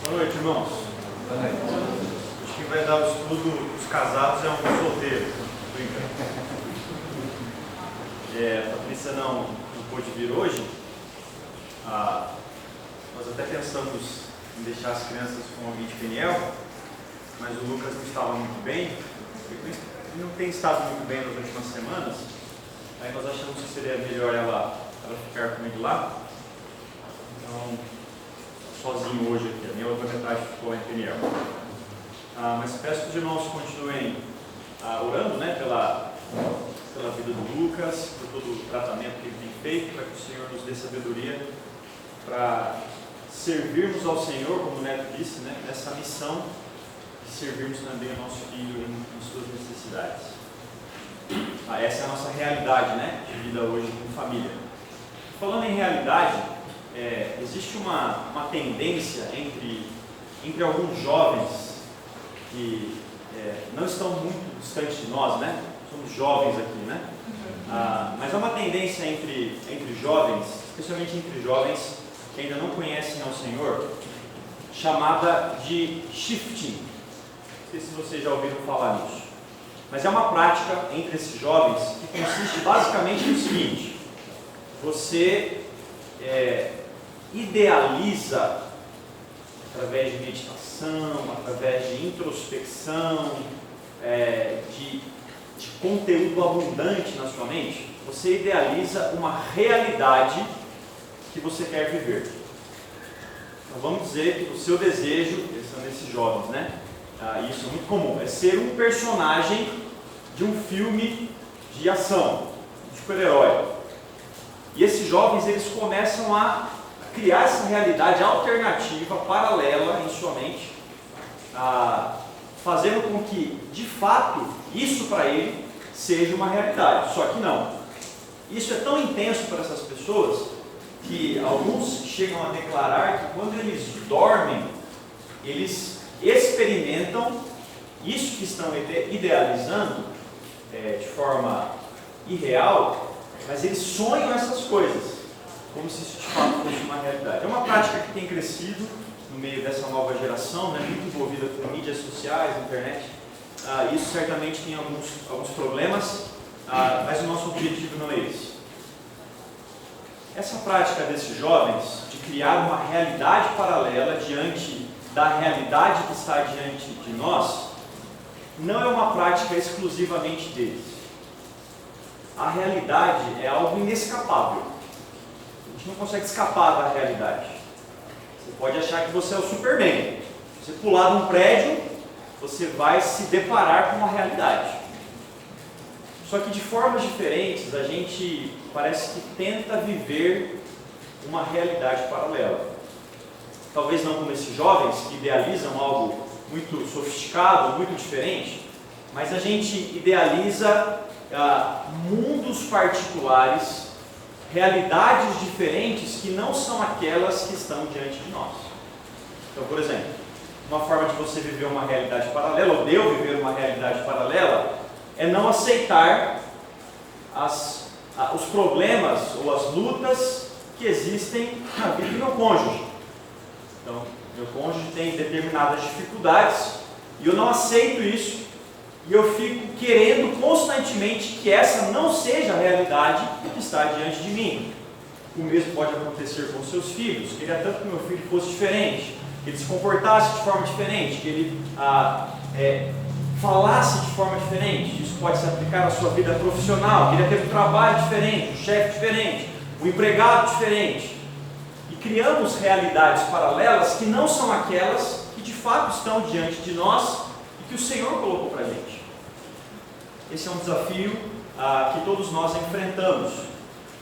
Boa noite, irmãos. Boa noite. Acho que vai dar o estudo dos casados é um solteiro. A Patrícia não pôde vir hoje. Nós até pensamos em deixar as crianças com alguém de Peniel, mas o Lucas não estava muito bem. Ele não tem estado muito bem nas últimas semanas. Aí nós achamos que seria melhor ela ficar comigo lá. Então, sozinho hoje aqui. A minha outra metade ficou lá em Peniel. Mas peço que os irmãos continuem orando, né, pela vida do Lucas, por todo o tratamento que ele tem feito, para que o Senhor nos dê sabedoria para servirmos ao Senhor, como o Neto disse, né, nessa missão de servirmos também ao nosso filho em suas necessidades. Essa é a nossa realidade, né, de vida hoje com família. Falando em realidade, existe uma tendência entre alguns jovens que não estão muito distantes de nós, né? Somos jovens aqui, né? Mas há uma tendência entre jovens, especialmente entre jovens que ainda não conhecem ao Senhor, chamada de shifting. Não sei se vocês já ouviram falar nisso. Mas é uma prática entre esses jovens que consiste basicamente no seguinte: você idealiza, através de meditação, através de introspecção, de conteúdo abundante na sua mente, você idealiza uma realidade que você quer viver. Então vamos dizer que o seu desejo, pensando nesses jovens, né? Isso é muito comum, é ser um personagem de um filme de ação, de super-herói. E esses jovens, eles começam a criar essa realidade alternativa, paralela em sua mente, fazendo com que, de fato, isso para ele seja uma realidade. Só que não. Isso é tão intenso para essas pessoas que alguns chegam a declarar que quando eles dormem, eles experimentam isso que estão idealizando de forma irreal, mas eles sonham essas coisas, como se isso de fato fosse uma realidade. É uma prática que tem crescido no meio dessa nova geração, né, muito envolvida com mídias sociais, internet. Isso certamente tem alguns problemas, mas o nosso objetivo não é esse. Essa prática desses jovens de criar uma realidade paralela diante da realidade que está diante de nós, não é uma prática exclusivamente deles. A realidade é algo inescapável. A gente não consegue escapar da realidade. Você pode achar que você é o Superman. Se você pular de um prédio, você vai se deparar com uma realidade. Só que de formas diferentes, a gente parece que tenta viver uma realidade paralela. Talvez não como esses jovens que idealizam algo muito sofisticado, muito diferente, mas a gente idealiza mundos particulares, realidades diferentes que não são aquelas que estão diante de nós. Então, por exemplo, uma forma de você viver uma realidade paralela, ou de eu viver uma realidade paralela, é não aceitar os problemas ou as lutas que existem na vida do meu cônjuge. Então, meu cônjuge tem determinadas dificuldades e eu não aceito isso, e eu fico querendo constantemente que essa não seja a realidade que está diante de mim. O mesmo pode acontecer com seus filhos. Queria tanto que meu filho fosse diferente, que ele se comportasse de forma diferente, que ele falasse de forma diferente. Isso pode se aplicar à sua vida profissional. Queria ter um trabalho diferente, um chefe diferente, um empregado diferente. E criamos realidades paralelas que não são aquelas que de fato estão diante de nós e que o Senhor colocou para a gente. Esse é um desafio que todos nós enfrentamos.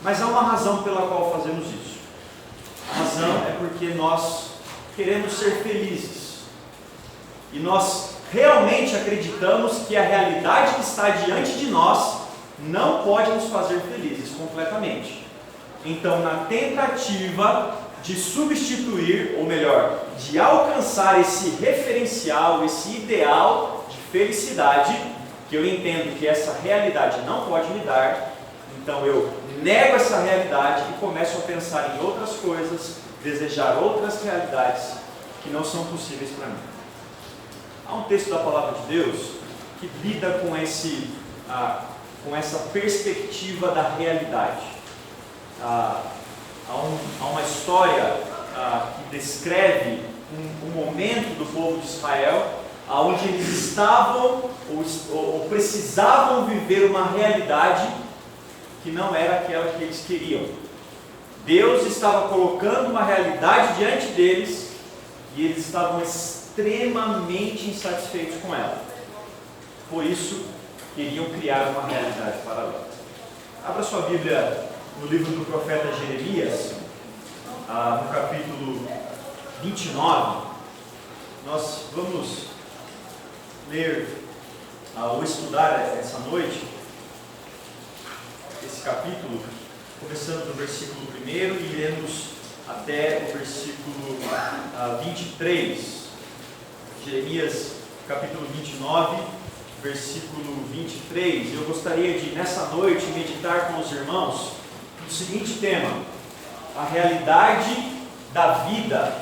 Mas há uma razão pela qual fazemos isso. A razão é porque nós queremos ser felizes. E nós realmente acreditamos que a realidade que está diante de nós não pode nos fazer felizes completamente. Então, na tentativa de substituir, ou melhor, de alcançar esse referencial, esse ideal de felicidade, que eu entendo que essa realidade não pode me dar, então eu nego essa realidade e começo a pensar em outras coisas, desejar outras realidades que não são possíveis para mim. Há um texto da palavra de Deus que lida com essa perspectiva da realidade. Há uma história que descreve um momento do povo de Israel onde eles estavam ou precisavam viver uma realidade que não era aquela que eles queriam. Deus estava colocando uma realidade diante deles e eles estavam extremamente insatisfeitos com ela. Por isso, queriam criar uma realidade paralela. Abra sua Bíblia no livro do profeta Jeremias, no capítulo 29. Nós vamos ler ou estudar essa noite esse capítulo, começando do versículo 1 e iremos até o versículo 23. Jeremias capítulo 29, versículo 23. Eu gostaria de, nessa noite, meditar com os irmãos no seguinte tema: a realidade da vida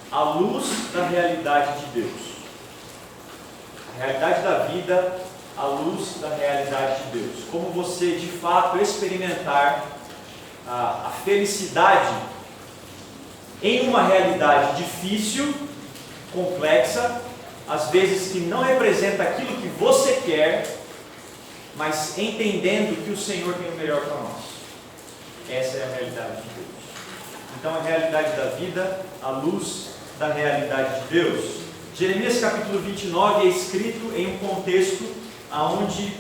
à luz da realidade de Deus. A realidade da vida à luz da realidade de Deus. Como você, de fato, experimentar a felicidade em uma realidade difícil, complexa, às vezes que não representa aquilo que você quer, mas entendendo que o Senhor tem o melhor para nós. Essa é a realidade de Deus. Então, a realidade da vida à luz da realidade de Deus. Jeremias capítulo 29 é escrito em um contexto onde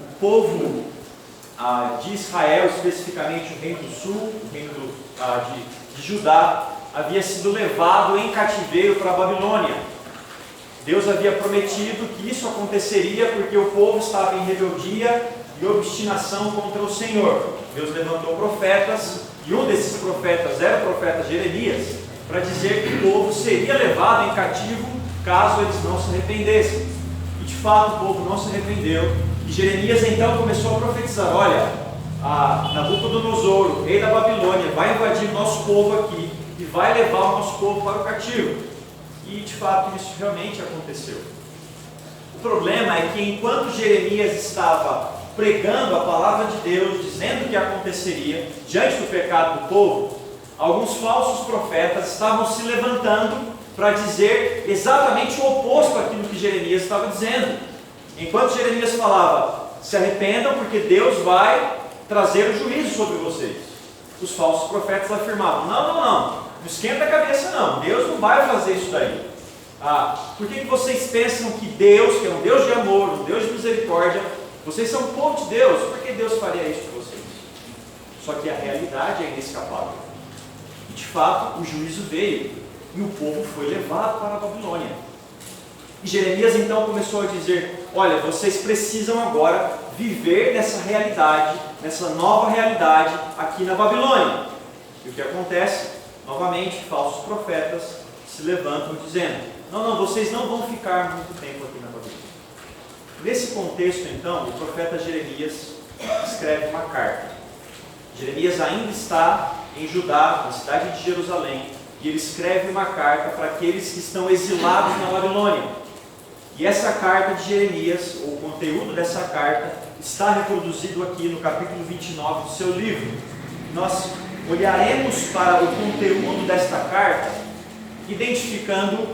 o povo de Israel, especificamente o reino do sul, o reino de Judá, havia sido levado em cativeiro para a Babilônia. Deus havia prometido que isso aconteceria porque o povo estava em rebeldia e obstinação contra o Senhor. Deus levantou profetas, e um desses profetas era o profeta Jeremias, para dizer que o povo seria levado em cativo caso eles não se arrependessem. E de fato o povo não se arrependeu, e Jeremias então começou a profetizar: olha, Nabucodonosor, rei da Babilônia, vai invadir o nosso povo aqui e vai levar o nosso povo para o cativo. E de fato isso realmente aconteceu. O problema é que enquanto Jeremias estava pregando a palavra de Deus, dizendo o que aconteceria diante do pecado do povo, alguns falsos profetas estavam se levantando para dizer exatamente o oposto daquilo que Jeremias estava dizendo. Enquanto Jeremias falava: se arrependam porque Deus vai trazer o juízo sobre vocês, os falsos profetas afirmavam: não esquenta a cabeça não, Deus não vai fazer isso daí. Por que vocês pensam que Deus, que é um Deus de amor, um Deus de misericórdia, vocês são um povo de Deus, por que Deus faria isso com vocês? Só que a realidade é inescapável. E de fato o juízo veio e o povo foi levado para a Babilônia. E Jeremias então começou a dizer: olha, vocês precisam agora viver nessa realidade, nessa nova realidade aqui na Babilônia. E o que acontece? Novamente, falsos profetas se levantam dizendo: não, vocês não vão ficar muito tempo aqui na Babilônia. Nesse contexto então, o profeta Jeremias escreve uma carta. Jeremias ainda está em Judá, na cidade de Jerusalém, e ele escreve uma carta para aqueles que estão exilados na Babilônia. E essa carta de Jeremias, ou o conteúdo dessa carta, está reproduzido aqui no capítulo 29 do seu livro. Nós olharemos para o conteúdo desta carta, identificando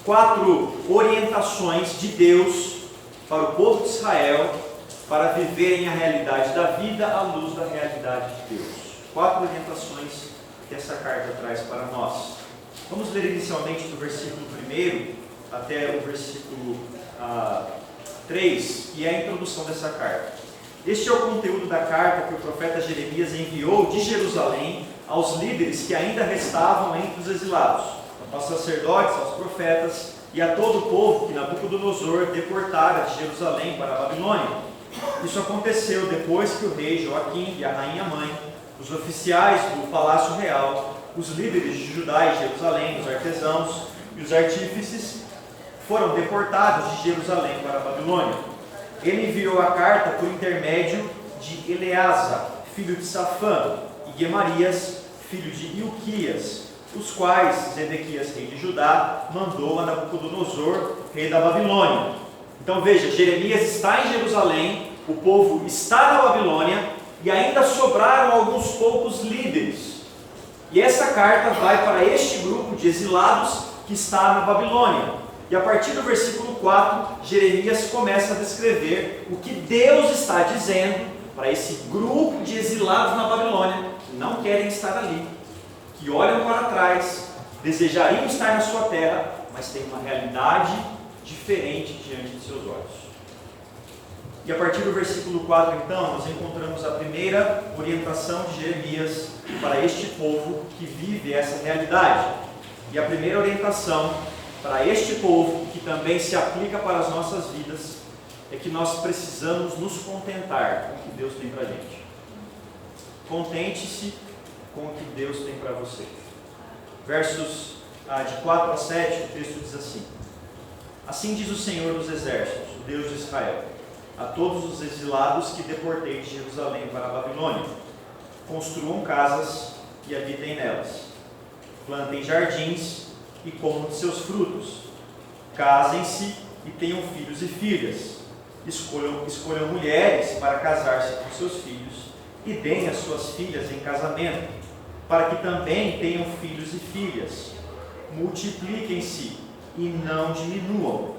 4 orientações de Deus para o povo de Israel, para viverem a realidade da vida à luz da realidade de Deus. 4 orientações que essa carta traz para nós. Vamos ler inicialmente do versículo 1 até o versículo 3, que é a introdução dessa carta. Este é o conteúdo da carta que o profeta Jeremias enviou de Jerusalém aos líderes que ainda restavam entre os exilados, aos sacerdotes, aos profetas e a todo o povo que Nabucodonosor deportara de Jerusalém para a Babilônia. Isso aconteceu depois que o rei Joaquim e a rainha mãe, os oficiais do palácio real, os líderes de Judá e Jerusalém, os artesãos e os artífices foram deportados de Jerusalém para a Babilônia. Ele enviou a carta por intermédio de Eleasa, filho de Safã, e Gemarias, filho de Ilquias, os quais Zedequias, rei de Judá, mandou a Nabucodonosor, rei da Babilônia. Então veja, Jeremias está em Jerusalém, o povo está na Babilônia e ainda sobraram alguns poucos líderes. E essa carta vai para este grupo de exilados que está na Babilônia. E a partir do versículo 4, Jeremias começa a descrever o que Deus está dizendo para esse grupo de exilados na Babilônia, que não querem estar ali, que olham para trás, desejariam estar na sua terra, mas tem uma realidade diferente diante de seus olhos. E a partir do versículo 4, então, nós encontramos a primeira orientação de Jeremias para este povo que vive essa realidade. E a primeira orientação para este povo, que também se aplica para as nossas vidas, é que nós precisamos nos contentar com o que Deus tem para a gente. Contente-se com o que Deus tem para você. Versos de 4 a 7, o texto diz assim: Assim diz o Senhor dos Exércitos, o Deus de Israel, a todos os exilados que deportei de Jerusalém para a Babilônia: construam casas e habitem nelas, plantem jardins e comam de seus frutos, casem-se e tenham filhos e filhas, escolham mulheres para casar-se com seus filhos e deem as suas filhas em casamento, para que também tenham filhos e filhas. Multipliquem-se e não diminuam.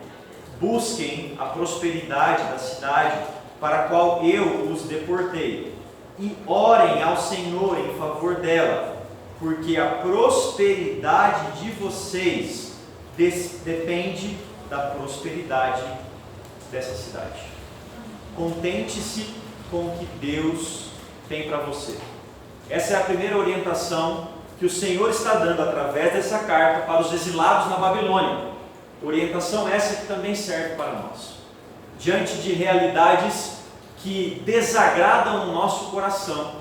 Busquem a prosperidade da cidade para a qual eu os deportei, e orem ao Senhor em favor dela, porque a prosperidade de vocês depende da prosperidade dessa cidade. Contente-se com o que Deus tem para você. Essa é a primeira orientação que o Senhor está dando através dessa carta para os exilados na Babilônia. Orientação essa que também serve para nós. Diante de realidades que desagradam o nosso coração,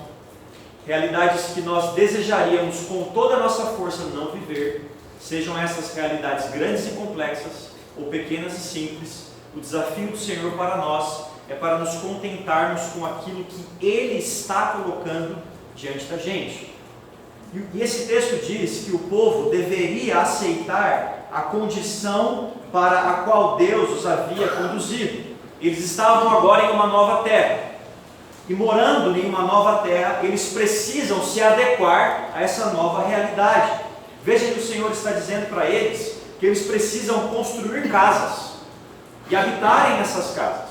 realidades que nós desejaríamos com toda a nossa força não viver, sejam essas realidades grandes e complexas ou pequenas e simples, o desafio do Senhor para nós é para nos contentarmos com aquilo que Ele está colocando diante da gente. E esse texto diz que o povo deveria aceitar a condição para a qual Deus os havia conduzido. Eles estavam agora em uma nova terra. E morando em uma nova terra, eles precisam se adequar a essa nova realidade. Veja que o Senhor está dizendo para eles que eles precisam construir casas e habitarem nessas casas.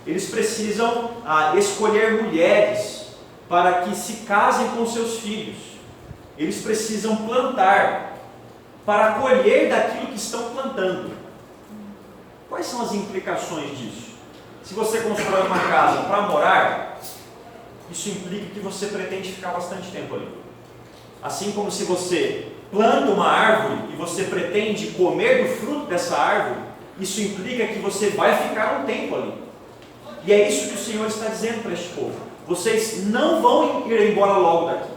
Eles precisam escolher mulheres para que se casem com seus filhos. Eles precisam plantar para colher daquilo que estão plantando. Quais são as implicações disso? Se você constrói uma casa para morar, isso implica que você pretende ficar bastante tempo ali. Assim como se você planta uma árvore e você pretende comer do fruto dessa árvore, isso implica que você vai ficar um tempo ali. E é isso que o Senhor está dizendo para este povo: vocês não vão ir embora logo daqui.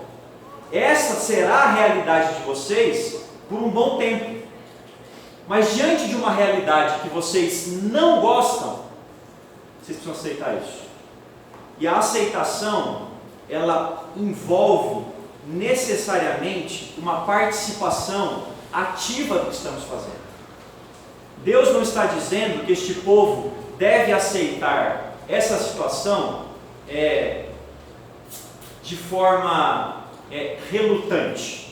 Essa será a realidade de vocês por um bom tempo. Mas diante de uma realidade que vocês não gostam, vocês precisam aceitar isso. E a aceitação, ela envolve necessariamente uma participação ativa do que estamos fazendo. Deus não está dizendo que este povo deve aceitar essa situação de forma relutante.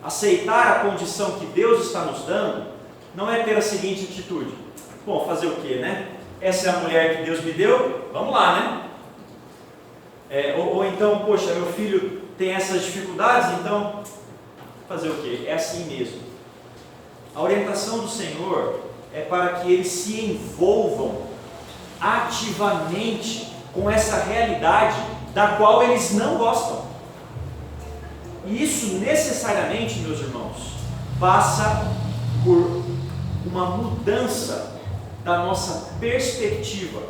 Aceitar a condição que Deus está nos dando não é ter a seguinte atitude: bom, fazer o quê, né? Essa é a mulher que Deus me deu, vamos lá, né? Ou então, poxa, meu filho tem essas dificuldades, então fazer o quê? É assim mesmo. A orientação do Senhor é para que eles se envolvam ativamente com essa realidade da qual eles não gostam. E isso necessariamente, meus irmãos, passa por uma mudança da nossa perspectiva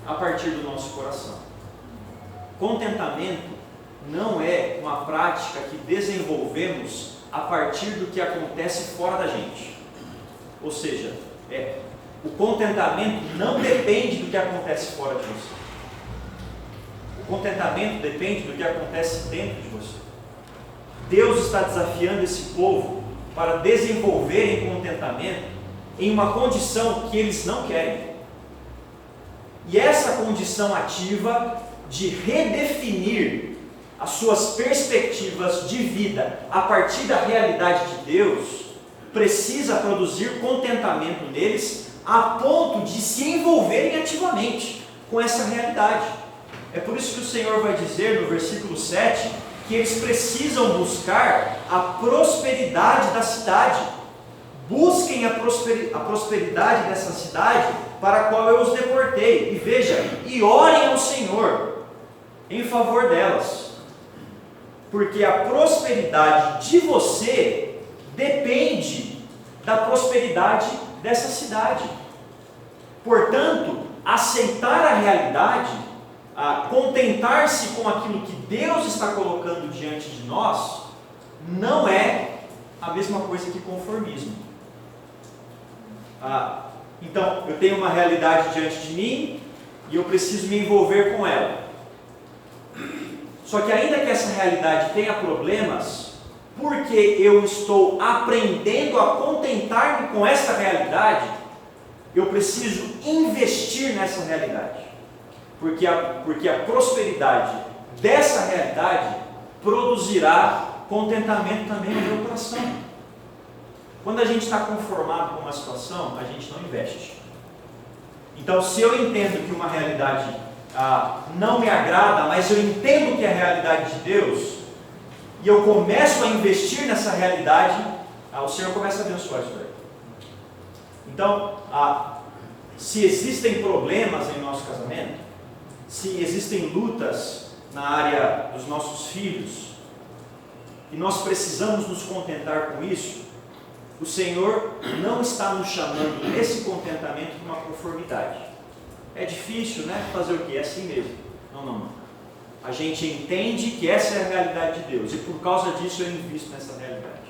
a partir do nosso coração. Contentamento não é uma prática que desenvolvemos a partir do que acontece fora da gente. Ou seja, o contentamento não depende do que acontece fora de você. O contentamento depende do que acontece dentro de você. Deus está desafiando esse povo para desenvolverem contentamento em uma condição que eles não querem. E essa condição ativa de redefinir as suas perspectivas de vida a partir da realidade de Deus precisa produzir contentamento neles a ponto de se envolverem ativamente com essa realidade. É por isso que o Senhor vai dizer no versículo 7 que eles precisam buscar a prosperidade da cidade. Busquem a prosperidade dessa cidade para a qual eu os deportei. E veja, e orem ao Senhor em favor delas. Porque a prosperidade de você depende da prosperidade dessa cidade. Portanto, aceitar a realidade, contentar-se com aquilo que Deus está colocando diante de nós, não é a mesma coisa que conformismo. Então, eu tenho uma realidade diante de mim e eu preciso me envolver com ela. Só que ainda que essa realidade tenha problemas, porque eu estou aprendendo a contentar-me com essa realidade, eu preciso investir nessa realidade. Porque a prosperidade dessa realidade produzirá contentamento também no meu coração. Quando a gente está conformado com uma situação, a gente não investe. Então, se eu entendo que uma realidade não me agrada, mas eu entendo que é a realidade de Deus, e eu começo a investir nessa realidade, o Senhor começa a abençoar isso daí. Então, se existem problemas em nosso casamento, se existem lutas na área dos nossos filhos, e nós precisamos nos contentar com isso, o Senhor não está nos chamando nesse contentamento de uma conformidade. É difícil, né? Fazer o quê? É assim mesmo. Não. A gente entende que essa é a realidade de Deus, e por causa disso eu invisto nessa realidade.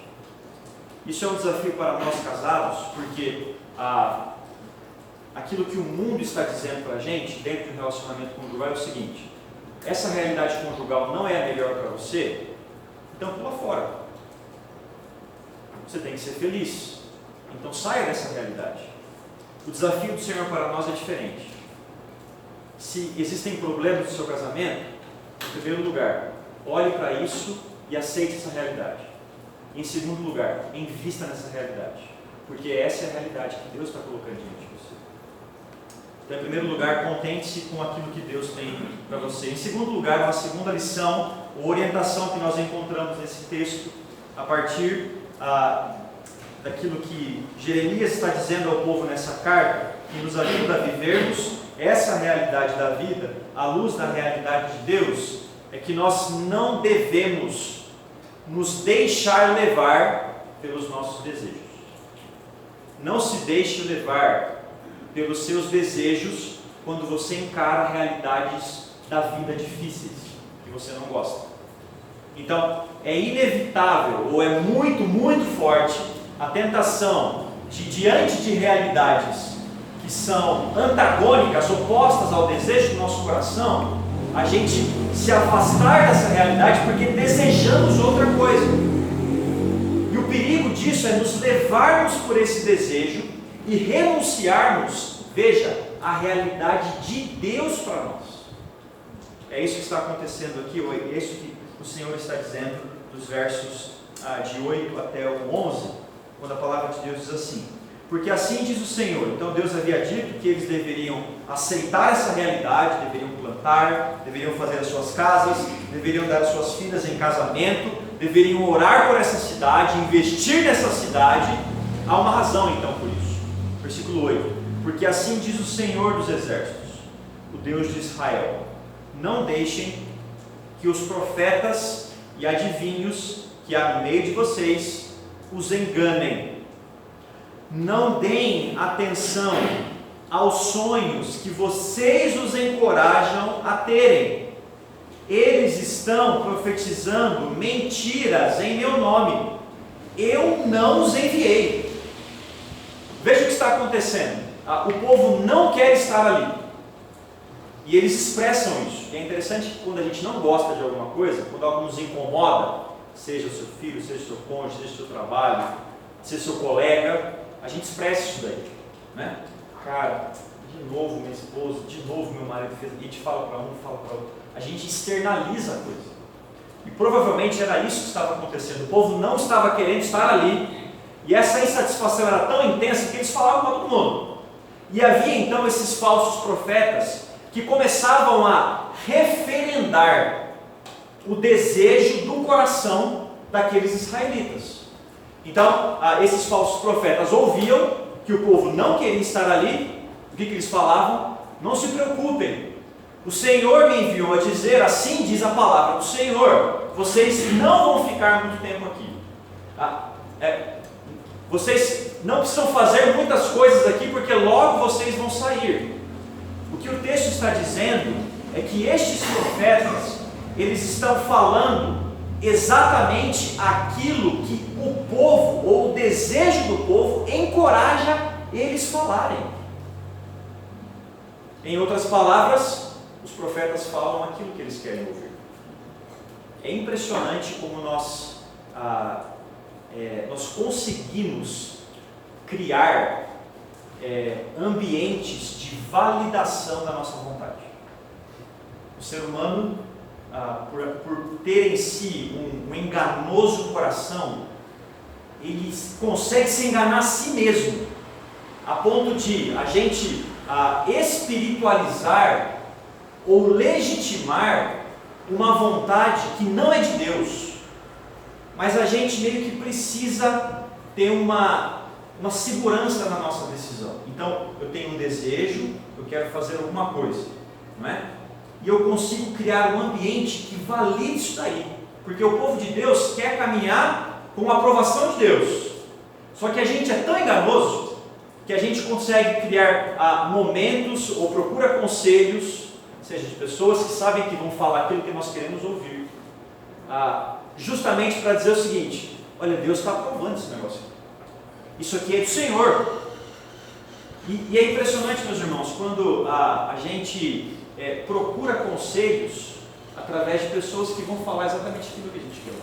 Isso é um desafio para nós casados, porque aquilo que o mundo está dizendo para a gente, dentro do relacionamento conjugal, é o seguinte: essa realidade conjugal não é a melhor para você, então pula fora. Você tem que ser feliz. Então saia dessa realidade. O desafio do Senhor para nós é diferente. Se existem problemas no seu casamento, em primeiro lugar, olhe para isso e aceite essa realidade. Em segundo lugar, invista nessa realidade, porque essa é a realidade que Deus está colocando diante de você. Então, em primeiro lugar, contente-se com aquilo que Deus tem para você. Em segundo lugar, uma segunda lição, ou orientação que nós encontramos nesse texto, a partir daquilo que Jeremias está dizendo ao povo nessa carta, que nos ajuda a vivermos essa realidade da vida, à luz da realidade de Deus, é que nós não devemos nos deixar levar pelos nossos desejos. Não se deixe levar pelos seus desejos quando você encara realidades da vida difíceis, que você não gosta. Então, é inevitável, ou é muito, muito forte, a tentação de, diante de realidades que são antagônicas, opostas ao desejo do nosso coração, a gente se afastar dessa realidade porque desejamos outra coisa. E o perigo disso é nos levarmos por esse desejo e renunciarmos, veja, à realidade de Deus para nós. É isso que está acontecendo aqui, ou é isso que o Senhor está dizendo dos versos de 8 até o 11, quando a palavra de Deus diz assim: porque assim diz o Senhor. Então Deus havia dito que eles deveriam aceitar essa realidade, deveriam plantar, deveriam fazer as suas casas, deveriam dar as suas filhas em casamento, deveriam orar por essa cidade, investir nessa cidade. Há uma razão então por isso. Versículo 8: porque assim diz o Senhor dos exércitos, o Deus de Israel: não deixem que os profetas e adivinhos que há no meio de vocês os enganem. Não deem atenção aos sonhos que vocês os encorajam a terem. Eles estão profetizando mentiras em meu nome. Eu não os enviei. Veja o que está acontecendo. O povo não quer estar ali. E eles expressam isso. E é interessante que quando a gente não gosta de alguma coisa, quando algo nos incomoda, seja seu filho, seja seu cônjuge, seja seu trabalho, seja seu colega, a gente expressa isso daí, né? Cara, de novo minha esposa, de novo meu marido fez, e a gente fala para um, fala para outro, a gente externaliza a coisa. E provavelmente era isso que estava acontecendo, o povo não estava querendo estar ali, e essa insatisfação era tão intensa que eles falavam para todo mundo. E havia então esses falsos profetas que começavam a referendar o desejo do coração daqueles israelitas. Então, esses falsos profetas ouviam que o povo não queria estar ali. O que eles falavam? Não se preocupem, o Senhor me enviou a dizer, assim diz a palavra do Senhor, vocês não vão ficar muito tempo aqui. Vocês não precisam fazer muitas coisas aqui, porque logo vocês vão sair. O que o texto está dizendo é que estes profetas, eles estão falando exatamente aquilo que o povo, ou o desejo do povo, encoraja eles falarem. Em outras palavras, os profetas falam aquilo que eles querem ouvir. É impressionante como nós conseguimos criar ambientes de validação da nossa vontade. O ser humano, por ter em si um enganoso coração, ele consegue se enganar a si mesmo, a ponto de a gente espiritualizar ou legitimar uma vontade que não é de Deus, mas a gente meio que precisa ter uma segurança na nossa decisão. Então, eu tenho um desejo, eu quero fazer alguma coisa, não é? E eu consigo criar um ambiente que valide isso daí, porque o povo de Deus quer caminhar com a aprovação de Deus. Só que a gente é tão enganoso que a gente consegue criar momentos ou procura conselhos, seja de pessoas que sabem que vão falar aquilo que nós queremos ouvir, justamente para dizer o seguinte: olha, Deus está aprovando esse negócio, isso aqui é do Senhor. E é impressionante, meus irmãos, quando a gente procura conselhos através de pessoas que vão falar exatamente aquilo que a gente quer.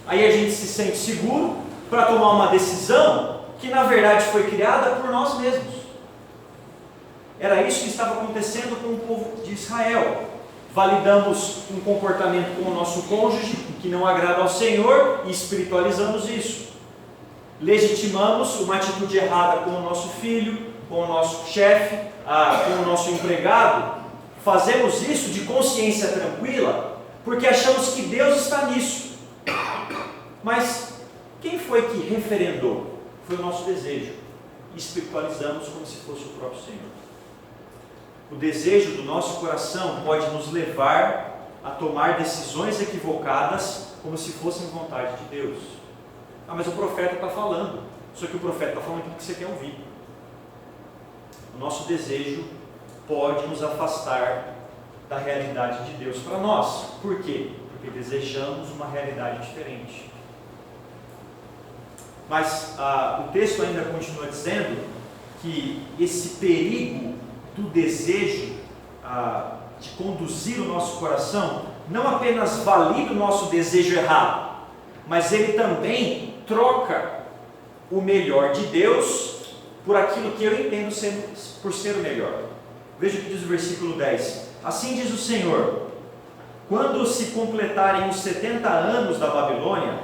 Aí a gente se sente seguro para tomar uma decisão que na verdade foi criada por nós mesmos. Era isso que estava acontecendo com o povo de Israel. Validamos um comportamento com o nosso cônjuge que não agrada ao Senhor e espiritualizamos isso. Legitimamos uma atitude errada com o nosso filho, com o nosso chefe, com o nosso empregado. Fazemos isso de consciência tranquila, porque achamos que Deus está nisso. Mas quem foi que referendou? Foi o nosso desejo. Espiritualizamos como se fosse o próprio Senhor. O desejo do nosso coração pode nos levar a tomar decisões equivocadas como se fossem vontade de Deus. Mas o profeta está falando. Só que o profeta está falando aquilo que você quer ouvir. O nosso desejo pode nos afastar da realidade de Deus para nós. Por quê? Porque desejamos uma realidade diferente. Mas o texto ainda continua dizendo que esse perigo do desejo de conduzir o nosso coração não apenas valida o nosso desejo errado, mas ele também troca o melhor de Deus por aquilo que eu entendo por ser o melhor. Veja o que diz o versículo 10. Assim diz o Senhor: quando se completarem os 70 anos da Babilônia,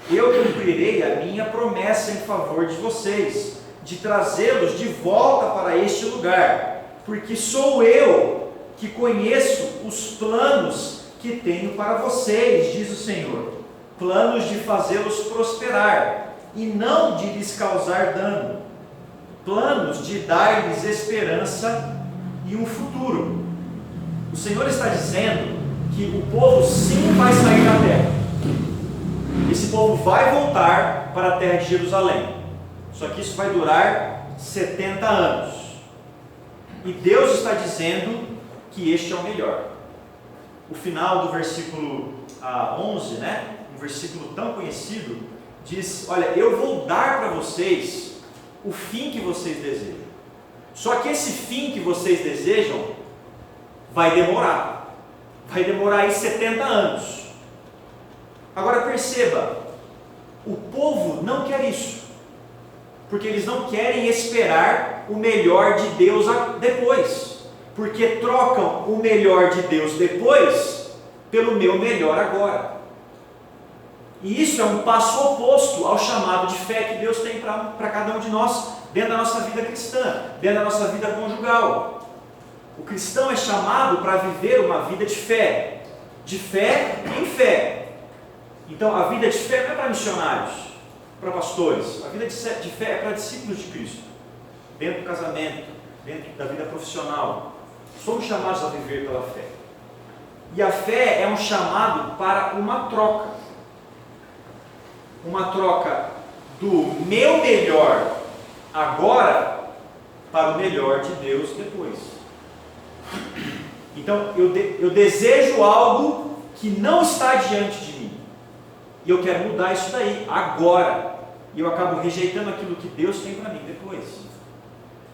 eu cumprirei a minha promessa em favor de vocês, de trazê-los de volta para este lugar, porque sou eu que conheço os planos que tenho para vocês, diz o Senhor, planos de fazê-los prosperar e não de lhes causar dano, planos de dar-lhes esperança e um futuro. O Senhor está dizendo que o povo sim vai sair da terra. Esse povo vai voltar para a terra de Jerusalém. Só que isso vai durar 70 anos. E Deus está dizendo que este é o melhor. O final do versículo 11, um versículo tão conhecido, diz: olha, eu vou dar para vocês o fim que vocês desejam. Só que esse fim que vocês desejam vai demorar. Vai demorar aí 70 anos. Agora perceba, o povo não quer isso, porque eles não querem esperar o melhor de Deus depois, porque trocam o melhor de Deus depois pelo meu melhor agora. E isso é um passo oposto ao chamado de fé que Deus tem para cada um de nós, dentro da nossa vida cristã, dentro da nossa vida conjugal. O cristão é chamado para viver uma vida de fé em fé. Então a vida de fé não é para missionários, para pastores. A vida de fé é para discípulos de Cristo, dentro do casamento, dentro da vida profissional. Somos chamados a viver pela fé. E a fé é um chamado para uma troca do meu melhor agora para o melhor de Deus depois. Então eu desejo algo que não está diante de mim, e eu quero mudar isso daí agora, e eu acabo rejeitando aquilo que Deus tem para mim depois.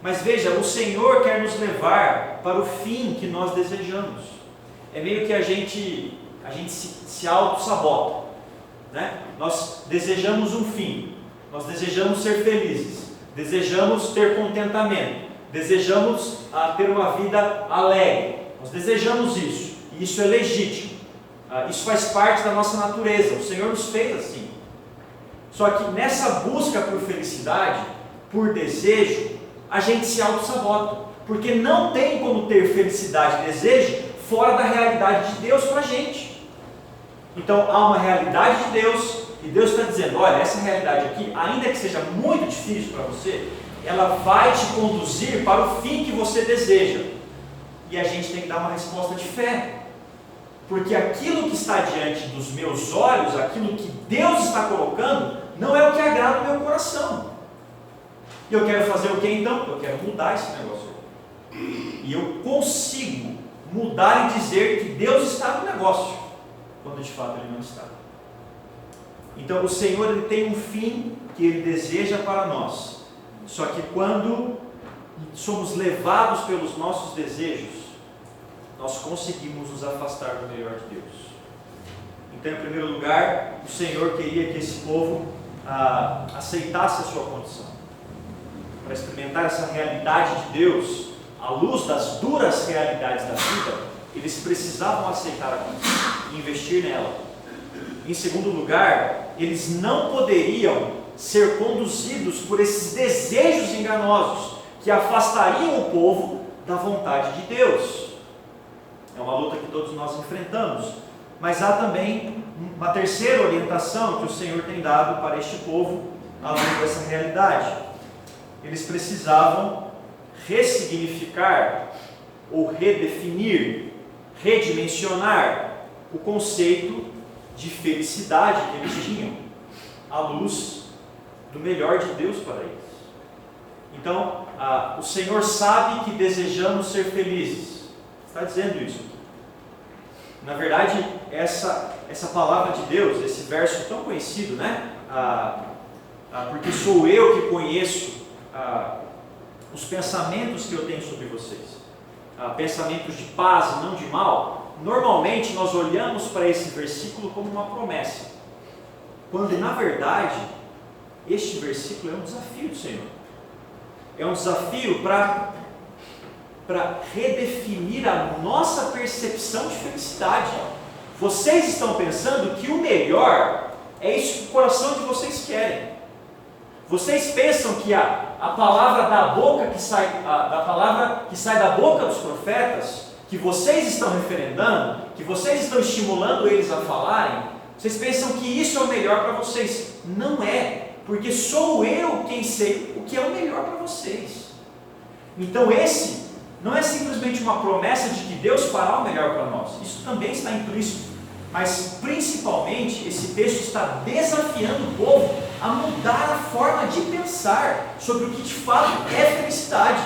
Mas veja, o Senhor quer nos levar para o fim que nós desejamos. É meio que a gente se auto-sabota, né? Nós desejamos um fim, nós desejamos ser felizes, desejamos ter contentamento, desejamos ter uma vida alegre, nós desejamos isso, e isso é legítimo, isso faz parte da nossa natureza, o Senhor nos fez assim. Só que nessa busca por felicidade, por desejo, a gente se auto-sabota, porque não tem como ter felicidade e desejo fora da realidade de Deus para a gente. Então há uma realidade de Deus, e Deus está dizendo, olha, essa realidade aqui, ainda que seja muito difícil para você, ela vai te conduzir para o fim que você deseja. E a gente tem que dar uma resposta de fé, porque aquilo que está diante dos meus olhos, aquilo que Deus está colocando, não é o que agrada o meu coração. E eu quero fazer o que então? Eu quero mudar esse negócio. E eu consigo mudar e dizer que Deus está no negócio, quando de fato Ele não está. Então o Senhor, Ele tem um fim que Ele deseja para nós. Só que quando somos levados pelos nossos desejos, nós conseguimos nos afastar do melhor de Deus. Então, em primeiro lugar, o Senhor queria que esse povo aceitasse a sua condição. Para experimentar essa realidade de Deus, à luz das duras realidades da vida, eles precisavam aceitar a condição e investir nela. Em segundo lugar, eles não poderiam ser conduzidos por esses desejos enganosos que afastariam o povo da vontade de Deus. É uma luta que todos nós enfrentamos, mas há também uma terceira orientação que o Senhor tem dado para este povo à luz dessa realidade. Eles precisavam ressignificar ou redefinir, redimensionar o conceito de felicidade que eles tinham à luz do melhor de Deus para eles. Então, o Senhor sabe que desejamos ser felizes. Está dizendo isso aqui. Na verdade, essa palavra de Deus, esse verso tão conhecido, né? Porque sou eu que conheço os pensamentos que eu tenho sobre vocês, pensamentos de paz e não de mal. Normalmente nós olhamos para esse versículo como uma promessa, quando na verdade este versículo é um desafio do Senhor. É um desafio para redefinir a nossa percepção de felicidade. Vocês estão pensando que o melhor é isso que o coração de vocês querem. Vocês pensam que a palavra da palavra que sai da boca dos profetas, que vocês estão referendando, que vocês estão estimulando eles a falarem, vocês pensam que isso é o melhor para vocês. Não é, porque sou eu quem sei o que é o melhor para vocês. Então esse não é simplesmente uma promessa de que Deus fará o melhor para nós. Isso também está implícito. Mas principalmente esse texto está desafiando o povo a mudar a forma de pensar sobre o que de fato é felicidade.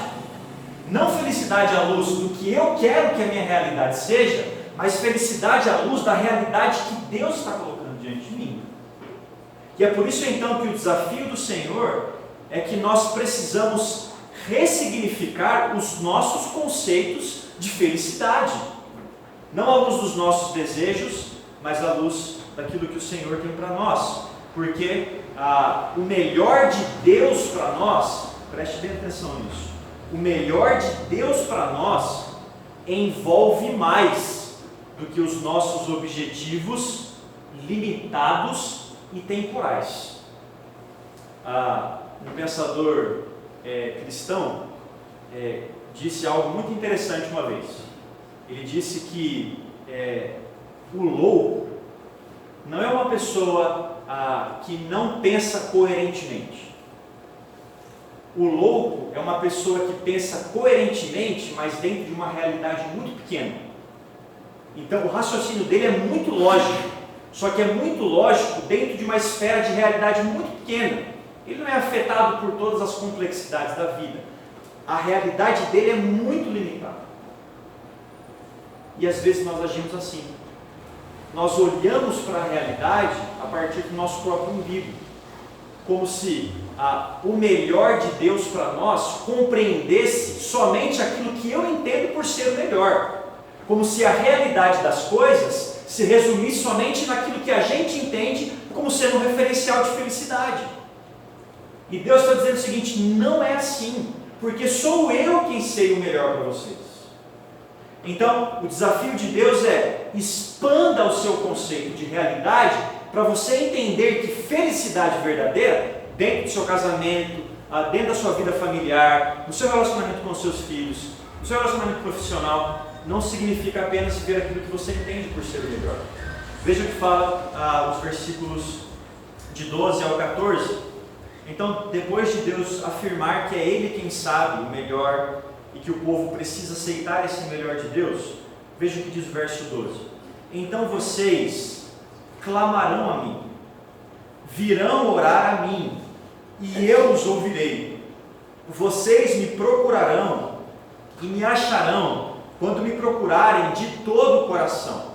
Não felicidade à luz do que eu quero que a minha realidade seja, mas felicidade à luz da realidade que Deus está colocando diante de mim. E é por isso então que o desafio do Senhor é que nós precisamos ressignificar os nossos conceitos de felicidade. Não à luz dos nossos desejos, mas à luz daquilo que o Senhor tem para nós, porque o melhor de Deus para nós, preste bem atenção nisso, o melhor de Deus para nós envolve mais do que os nossos objetivos limitados e temporais. Um pensador cristão disse algo muito interessante uma vez. Ele disse que o louco não é uma pessoa que não pensa coerentemente. O louco é uma pessoa que pensa coerentemente, mas dentro de uma realidade muito pequena. Então o raciocínio dele é muito lógico, só que é muito lógico dentro de uma esfera de realidade muito pequena. Ele não é afetado por todas as complexidades da vida. A realidade dele é muito limitada. E às vezes nós agimos assim. Nós olhamos para a realidade a partir do nosso próprio umbigo, como se o melhor de Deus para nós compreendesse somente aquilo que eu entendo por ser o melhor, como se a realidade das coisas se resumisse somente naquilo que a gente entende como sendo um referencial de felicidade. E Deus está dizendo o seguinte: não é assim, porque sou eu quem sei o melhor para vocês. Então, o desafio de Deus é: expanda o seu conceito de realidade para você entender que felicidade verdadeira, dentro do seu casamento, dentro da sua vida familiar, no seu relacionamento com os seus filhos, no seu relacionamento profissional, não significa apenas ver aquilo que você entende por ser o melhor. Veja o que fala os versículos de 12 ao 14. Então, depois de Deus afirmar que é Ele quem sabe o melhor e que o povo precisa aceitar esse melhor de Deus, veja o que diz o verso 12. Então vocês clamarão a mim, virão orar a mim, e eu os ouvirei. Vocês me procurarão e me acharão quando me procurarem de todo o coração.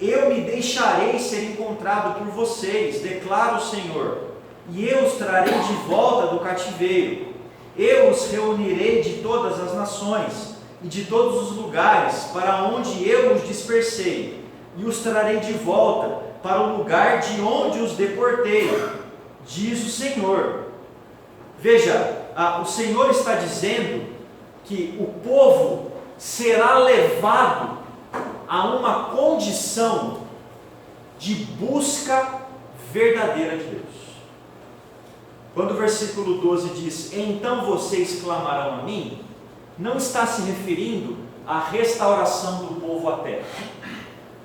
Eu me deixarei ser encontrado por vocês, declara o Senhor, e eu os trarei de volta do cativeiro. Eu os reunirei de todas as nações e de todos os lugares para onde eu os dispersei, e os trarei de volta para o lugar de onde os deportei, diz o Senhor. Veja, o Senhor está dizendo que o povo será levado a uma condição de busca verdadeira de Deus. Quando o versículo 12 diz: então vocês clamarão a mim, não está se referindo à restauração do povo à terra.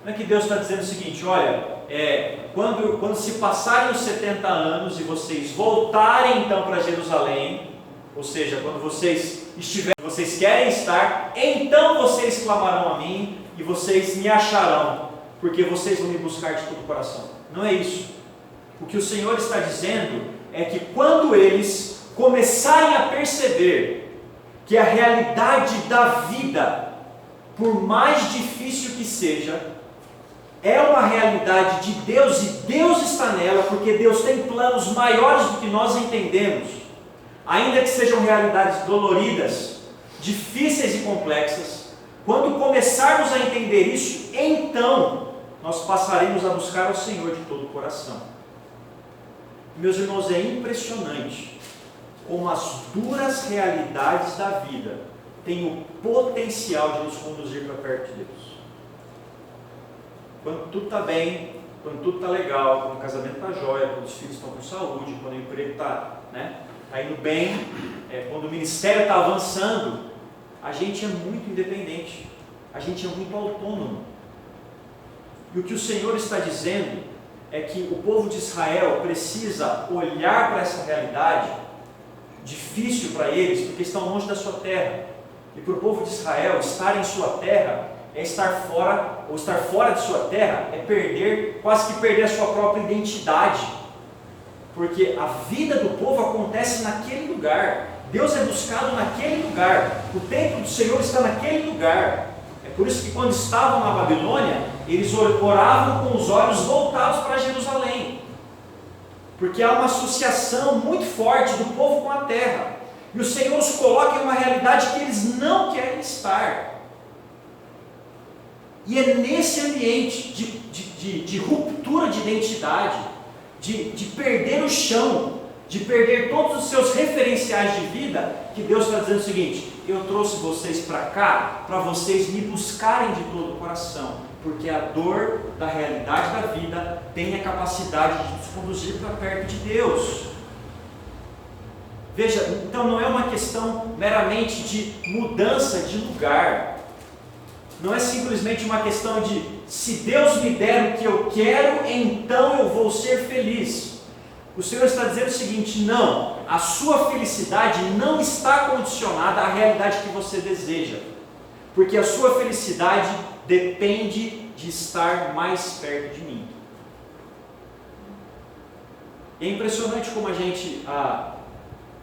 Não é que Deus está dizendo o seguinte: olha, quando se passarem os 70 anos e vocês voltarem então para Jerusalém, ou seja, quando vocês querem estar, então vocês clamarão a mim e vocês me acharão, porque vocês vão me buscar de todo o coração. Não é isso. O que o Senhor está dizendo é que quando eles começarem a perceber que a realidade da vida, por mais difícil que seja, é uma realidade de Deus, e Deus está nela, porque Deus tem planos maiores do que nós entendemos, ainda que sejam realidades doloridas, difíceis e complexas. Quando começarmos a entender isso, então nós passaremos a buscar ao Senhor de todo o coração. Meus irmãos, é impressionante como as duras realidades da vida têm o potencial de nos conduzir para perto de Deus. Quando tudo está bem, quando tudo está legal, quando o casamento está jóia, quando os filhos estão com saúde, quando o emprego está indo bem, quando o ministério está avançando, a gente é muito independente, a gente é muito autônomo. E o que o Senhor está dizendo é que o povo de Israel precisa olhar para essa realidade difícil para eles, porque estão longe da sua terra. E para o povo de Israel, estar em sua terra é estar fora, ou estar fora de sua terra é quase que perder a sua própria identidade, porque a vida do povo acontece naquele lugar, Deus é buscado naquele lugar, o templo do Senhor está naquele lugar. É por isso que quando estavam na Babilônia, eles oravam com os olhos voltados para Jerusalém, porque há uma associação muito forte do povo com a terra, e o Senhor os coloca em uma realidade que eles não querem estar. E é nesse ambiente de ruptura de identidade, de perder o chão, de perder todos os seus referenciais de vida, que Deus está dizendo o seguinte: eu trouxe vocês para cá, para vocês me buscarem de todo o coração, porque a dor da realidade da vida tem a capacidade de nos conduzir para perto de Deus. Veja, então não é uma questão meramente de mudança de lugar, não é simplesmente uma questão de, se Deus me der o que eu quero, então eu vou ser feliz. O Senhor está dizendo o seguinte: não, a sua felicidade não está condicionada à realidade que você deseja, porque a sua felicidade depende de estar mais perto de mim. E é impressionante como a gente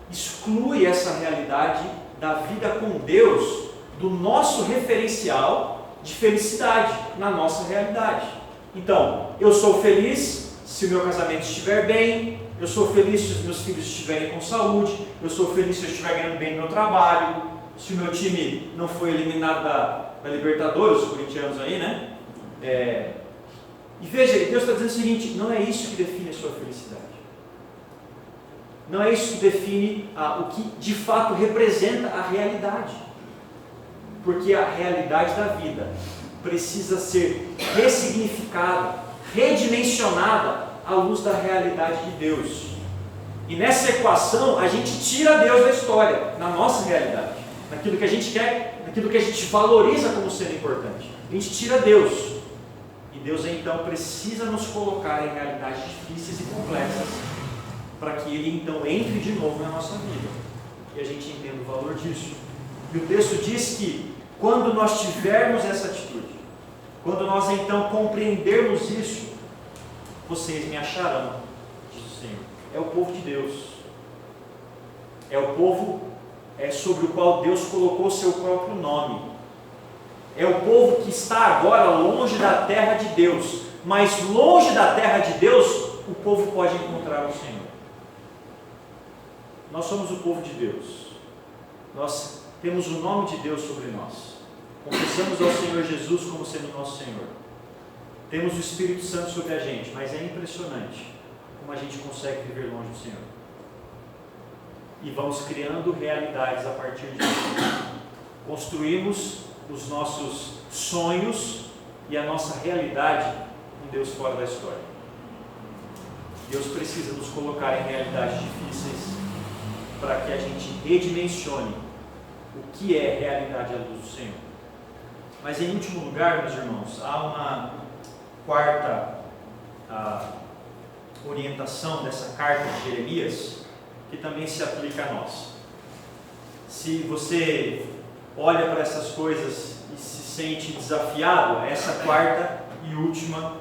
exclui essa realidade da vida com Deus do nosso referencial de felicidade na nossa realidade. Então, eu sou feliz se o meu casamento estiver bem, eu sou feliz se os meus filhos estiverem com saúde, eu sou feliz se eu estiver ganhando bem no meu trabalho, se o meu time não foi eliminado da Libertadores, os corintianos aí, né? E veja, Deus está dizendo o seguinte: não é isso que define a sua felicidade. Não é isso que define o que de fato representa a realidade. Porque a realidade da vida precisa ser ressignificada, redimensionada à luz da realidade de Deus. E nessa equação a gente tira Deus da história, na nossa realidade, naquilo que a gente quer, naquilo que a gente valoriza como sendo importante. A gente tira Deus. E Deus então precisa nos colocar em realidades difíceis e complexas, para que Ele então entre de novo na nossa vida e a gente entenda o valor disso. E o texto diz que quando nós tivermos essa atitude, quando nós então compreendermos isso, vocês me acharão, diz o Senhor. É o povo de Deus, é o povo sobre o qual Deus colocou seu próprio nome, é o povo que está agora longe da terra de Deus, mas longe da terra de Deus o povo pode encontrar o Senhor. Nós somos o povo de Deus, nós temos o nome de Deus sobre nós, confessamos ao Senhor Jesus como sendo nosso Senhor, temos o Espírito Santo sobre a gente, mas é impressionante como a gente consegue viver longe do Senhor, e vamos criando realidades a partir disso, construímos os nossos sonhos e a nossa realidade com Deus fora da história. Deus precisa nos colocar em realidades difíceis para que a gente redimensione o que é realidade à luz do Senhor. Mas em último lugar, meus irmãos, há uma quarta orientação dessa carta de Jeremias que também se aplica a nós. Se você olha para essas coisas e se sente desafiado, essa quarta e última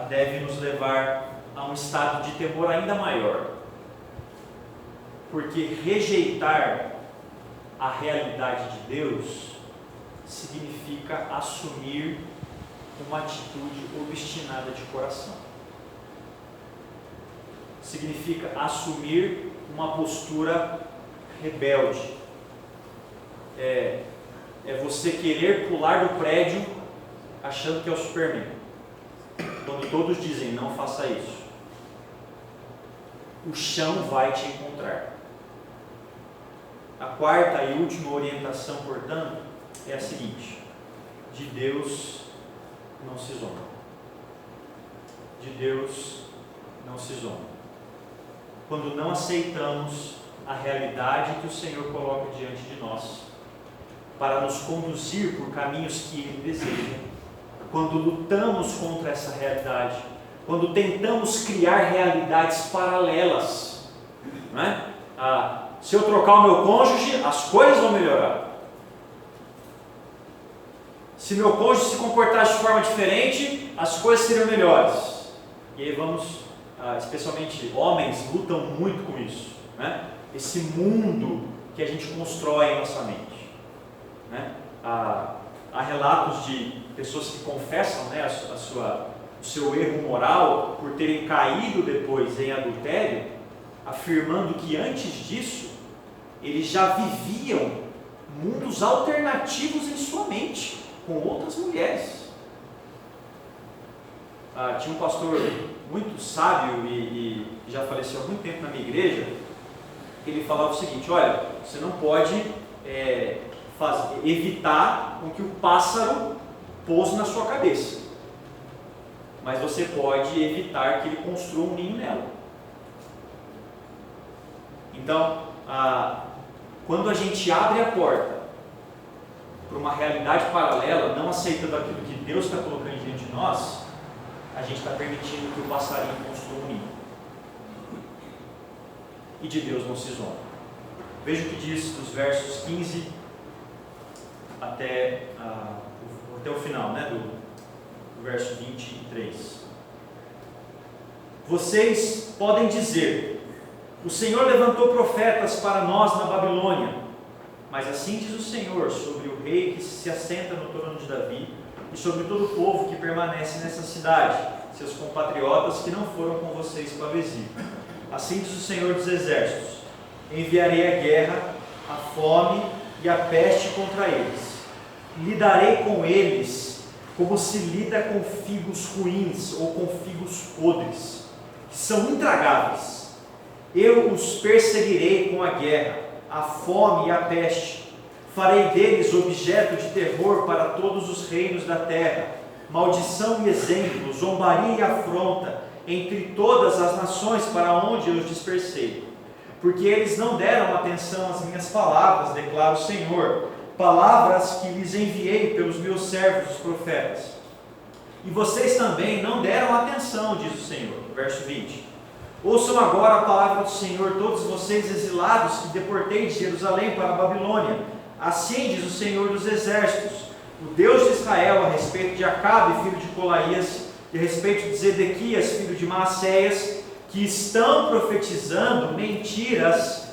deve nos levar a um estado de temor ainda maior. Porque rejeitar a realidade de Deus significa assumir uma atitude obstinada de coração. Significa assumir uma postura rebelde. É você querer pular do prédio achando que é o Superman. Quando todos dizem, não faça isso. O chão vai te encontrar. A quarta e última orientação, portanto, é a seguinte: de Deus não se zomba. De Deus não se zomba. Quando não aceitamos a realidade que o Senhor coloca diante de nós, para nos conduzir por caminhos que Ele deseja, quando lutamos contra essa realidade, quando tentamos criar realidades paralelas, não é? Se eu trocar o meu cônjuge, as coisas vão melhorar. Se meu cônjuge se comportar de forma diferente, as coisas serão melhores. E aí especialmente homens, lutam muito com isso, né? Esse mundo que a gente constrói em nossa mente, né? Há relatos de pessoas que confessam, né, o seu erro moral por terem caído depois em adultério, afirmando que antes disso eles já viviam mundos alternativos em sua mente, com outras mulheres. tinha um pastor muito sábio e já faleceu há muito tempo na minha igreja, ele falava o seguinte: olha, você não pode evitar com que o pássaro pouse na sua cabeça, mas você pode evitar que ele construa um ninho nela. Então, quando a gente abre a porta para uma realidade paralela, não aceitando aquilo que Deus está colocando diante de nós, a gente está permitindo que o passarinho construa um ninho. E de Deus não se zomba. Veja o que diz dos versos 15 até o final, né, do verso 23. Vocês podem dizer: o Senhor levantou profetas para nós na Babilônia, mas assim diz o Senhor sobre o rei que se assenta no trono de Davi e sobre todo o povo que permanece nessa cidade, seus compatriotas que não foram com vocês para o exílio. Assim diz o Senhor dos Exércitos: enviarei a guerra, a fome e a peste contra eles. Lidarei com eles como se lida com figos ruins ou com figos podres, que são intragáveis. Eu os perseguirei com a guerra, a fome e a peste. Farei deles objeto de terror para todos os reinos da terra, maldição e exemplo, zombaria e afronta entre todas as nações para onde eu os dispersei. Porque eles não deram atenção às minhas palavras, declara o Senhor, palavras que lhes enviei pelos meus servos, os profetas. E vocês também não deram atenção, diz o Senhor. Verso 20. Ouçam agora a palavra do Senhor, todos vocês exilados que deportei de Jerusalém para a Babilônia. Assim diz o Senhor dos Exércitos, o Deus de Israel, a respeito de Acabe, filho de Colaías, e a respeito de Zedequias, filho de Maacéias, que estão profetizando mentiras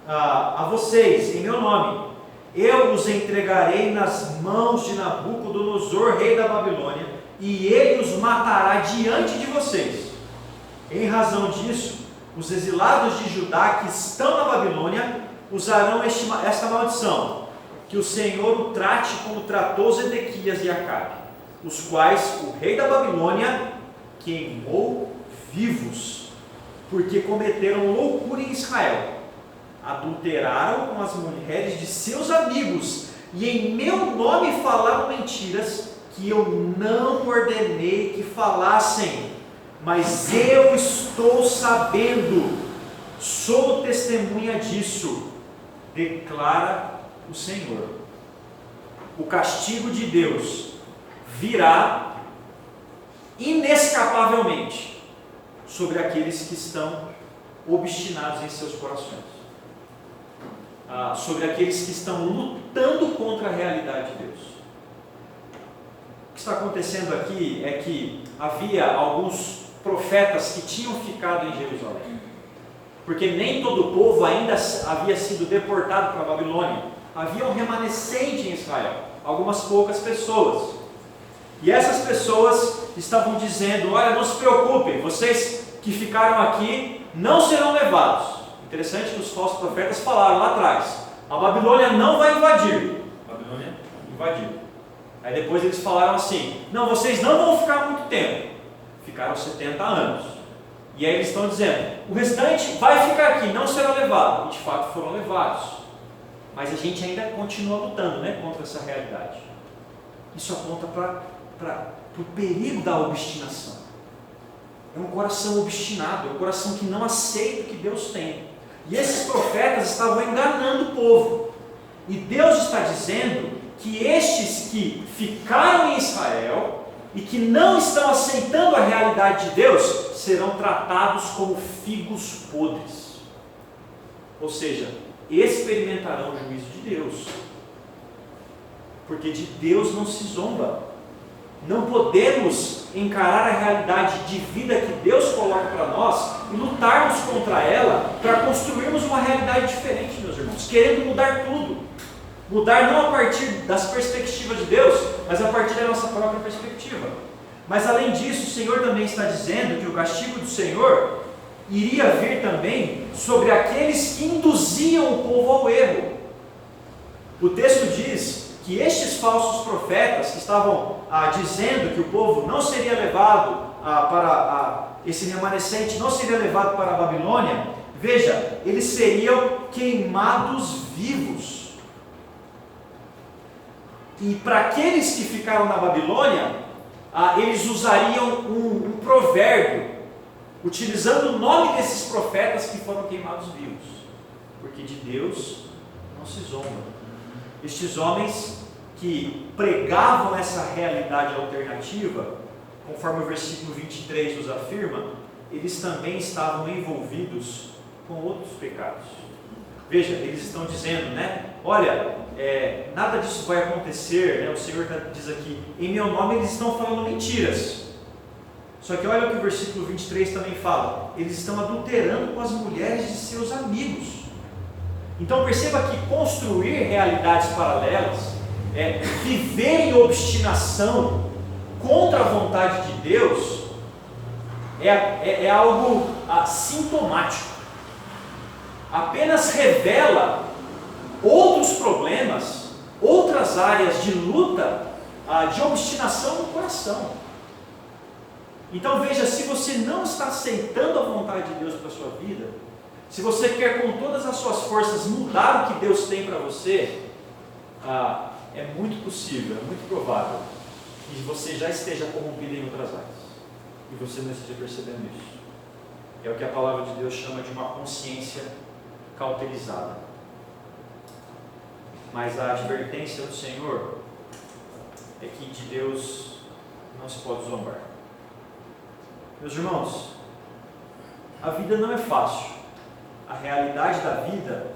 a vocês, em meu nome. Eu os entregarei nas mãos de Nabucodonosor, rei da Babilônia, e ele os matará diante de vocês. Em razão disso, os exilados de Judá que estão na Babilônia usarão esta maldição, que o Senhor o trate como tratou Zedequias e Acabe, os quais o rei da Babilônia queimou vivos, porque cometeram loucura em Israel, adulteraram com as mulheres de seus amigos, e em meu nome falaram mentiras que eu não ordenei que falassem, mas eu estou sabendo, sou testemunha disso, declara o Senhor. O castigo de Deus virá inescapavelmente sobre aqueles que estão obstinados em seus corações, sobre aqueles que estão lutando contra a realidade de Deus. O que está acontecendo aqui é que havia alguns profetas que tinham ficado em Jerusalém, porque nem todo o povo ainda havia sido deportado para a Babilônia. Havia um remanescente em Israel, algumas poucas pessoas, e essas pessoas estavam dizendo: olha, não se preocupem, vocês que ficaram aqui não serão levados. Interessante que os falsos profetas falaram lá atrás: a Babilônia não vai invadir. A Babilônia invadiu. Aí depois eles falaram assim: não, vocês não vão ficar muito tempo. Ficaram 70 anos. E aí eles estão dizendo: o restante vai ficar aqui, não será levado. E de fato foram levados. Mas a gente ainda continua lutando, né, contra essa realidade. Isso aponta para o perigo da obstinação. É um coração obstinado, é um coração que não aceita o que Deus tem. E esses profetas estavam enganando o povo. E Deus está dizendo que estes que ficaram em Israel e que não estão aceitando a realidade de Deus serão tratados como figos podres. Ou seja, experimentarão o juízo de Deus. Porque de Deus não se zomba. Não podemos encarar a realidade de vida que Deus coloca para nós e lutarmos contra ela para construirmos uma realidade diferente, meus irmãos, querendo mudar tudo. Mudar não a partir das perspectivas de Deus, mas a partir da nossa própria perspectiva. Mas além disso, o Senhor também está dizendo que o castigo do Senhor iria vir também sobre aqueles que induziam o povo ao erro. O texto diz que estes falsos profetas que estavam dizendo que o povo não seria levado esse remanescente não seria levado para a Babilônia, veja, eles seriam queimados vivos. E para aqueles que ficaram na Babilônia, eles usariam um provérbio, utilizando o nome desses profetas que foram queimados vivos, porque de Deus não se zomba. Estes homens que pregavam essa realidade alternativa, conforme o versículo 23 nos afirma, eles também estavam envolvidos com outros pecados. Veja, eles estão dizendo, olha, nada disso vai acontecer, o Senhor diz aqui, em meu nome eles estão falando mentiras. Só que olha o que o versículo 23 também fala, eles estão adulterando com as mulheres de seus amigos. Então perceba que construir realidades paralelas, viver em obstinação contra a vontade de Deus, é algo sintomático. Apenas revela outros problemas, outras áreas de luta, de obstinação no coração. Então veja, se você não está aceitando a vontade de Deus para a sua vida, se você quer com todas as suas forças mudar o que Deus tem para você, é muito possível, é muito provável que você já esteja corrompido em outras áreas e você não esteja percebendo isso. É o que a palavra de Deus chama de uma consciência cauterizada. Mas a advertência do Senhor é que de Deus não se pode zombar. Meus irmãos, a vida não é fácil. A realidade da vida,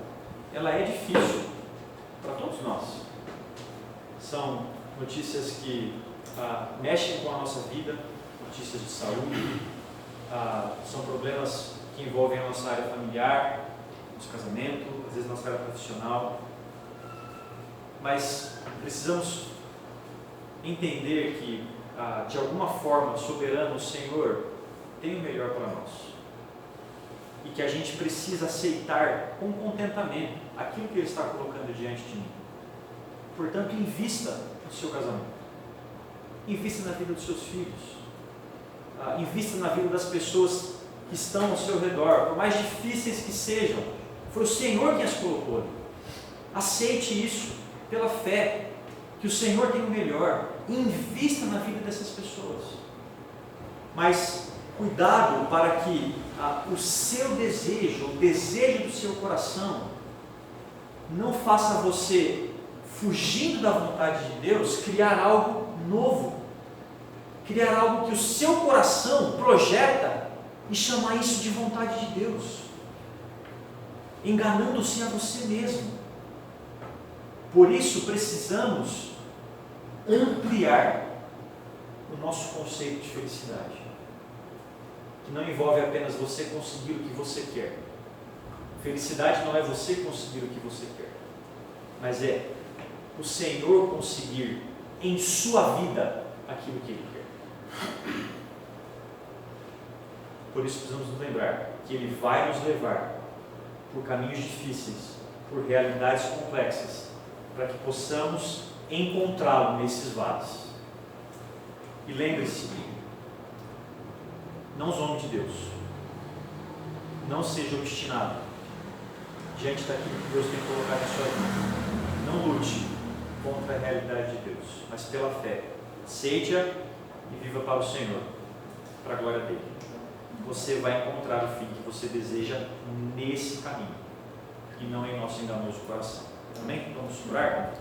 ela é difícil para todos nós. São notícias que mexem com a nossa vida, notícias de saúde, são problemas que envolvem a nossa área familiar, nosso casamento, às vezes nossa área profissional. Mas precisamos entender que, de alguma forma, soberano, o Senhor tem o melhor para nós. E que a gente precisa aceitar com contentamento aquilo que Ele está colocando diante de mim. Portanto, invista no seu casamento. Invista na vida dos seus filhos. Invista na vida das pessoas que estão ao seu redor, por mais difíceis que sejam. Foi o Senhor quem as colocou ali. Aceite isso pela fé, que o Senhor tem o melhor. Invista na vida dessas pessoas. Mas cuidado para que o seu desejo, o desejo do seu coração, não faça você, fugindo da vontade de Deus, criar algo novo, criar algo que o seu coração projeta e chamar isso de vontade de Deus, enganando-se a você mesmo. Por isso precisamos ampliar o nosso conceito de felicidade, que não envolve apenas você conseguir o que você quer. Felicidade não é você conseguir o que você quer, mas é o Senhor conseguir em sua vida aquilo que Ele quer. Por isso precisamos nos lembrar que Ele vai nos levar por caminhos difíceis, por realidades complexas, para que possamos encontrá-lo nesses vales. E lembre-se, não zombe de Deus, não seja obstinado diante daquilo que Deus tem colocado em sua vida. Não lute contra a realidade de Deus, mas pela fé, aceite-a e viva para o Senhor, para a glória dele. Você vai encontrar o fim que você deseja nesse caminho, e não em nosso enganoso coração. Amém? Vamos orar?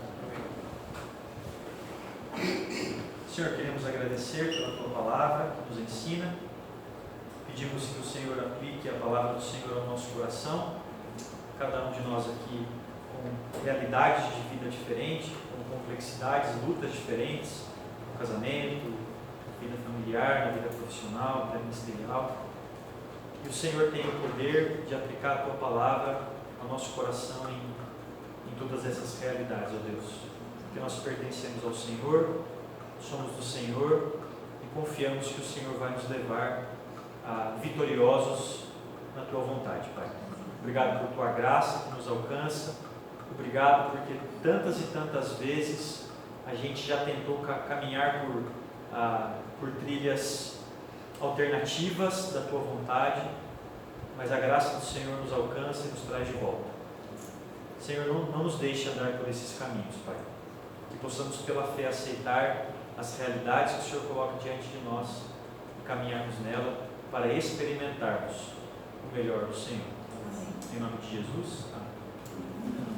Senhor, queremos agradecer pela Tua palavra que nos ensina. Pedimos que o Senhor aplique a palavra do Senhor ao nosso coração. Cada um de nós aqui com realidades de vida diferentes, com complexidades, lutas diferentes, no casamento, na vida familiar, na vida profissional, na vida ministerial. E o Senhor tem o poder de aplicar a Tua palavra ao nosso coração em todas essas realidades, ó Deus. Porque nós pertencemos ao Senhor, somos do Senhor e confiamos que o Senhor vai nos levar vitoriosos na Tua vontade, Pai. Obrigado por Tua graça que nos alcança. Obrigado porque tantas e tantas vezes a gente já tentou caminhar por trilhas alternativas da Tua vontade, mas a graça do Senhor nos alcança e nos traz de volta. Senhor, não nos deixe andar por esses caminhos, Pai. Que possamos pela fé aceitar as realidades que o Senhor coloca diante de nós e caminharmos nela para experimentarmos o melhor do Senhor. Em nome de Jesus. Amém.